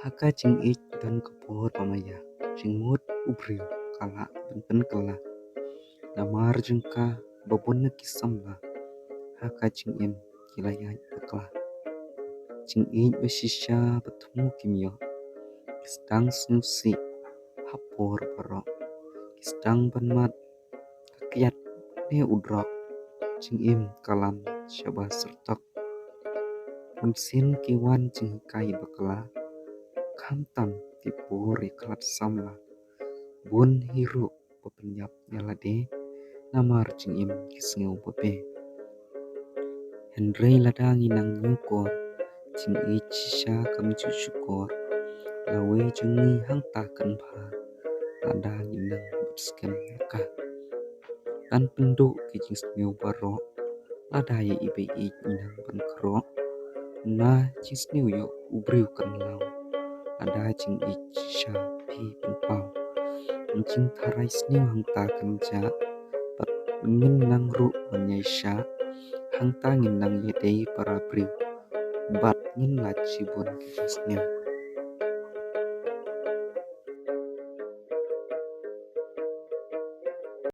Haka cing ik dan kepor pamaya, cing mut ubril kala dan pen kala. Damar jengka babon kisam la, haka cing im kilayay bakla. Cing ik besisya bertemu kimyo, kisdang snusi hapor barok, kisdang banmat kakiat ne udrok, cing im kalam syabah sertok. Punsin kiwan cing kai bakla, kantam tipur iklat samla. Bun hiru pepenyap nyalade, namar cing im kisngeu bebe. Hendrei ladang inang nyukor, cing ich sya kam syukur. Lawe jungi hang takan pha, ladang inang berskem nyaka. Tan penduk ki cing sneu barok, ladai ibe ich inang ban kerok. Na cing sneu yo ubriu kan lau, ada cing ich sya pi penpau. Cing tharai sneu hang takan ja, pat ngin nang ru banyai sya, hang ta ngin nang yedei para priu. Bat ngin la cibun ki sneu.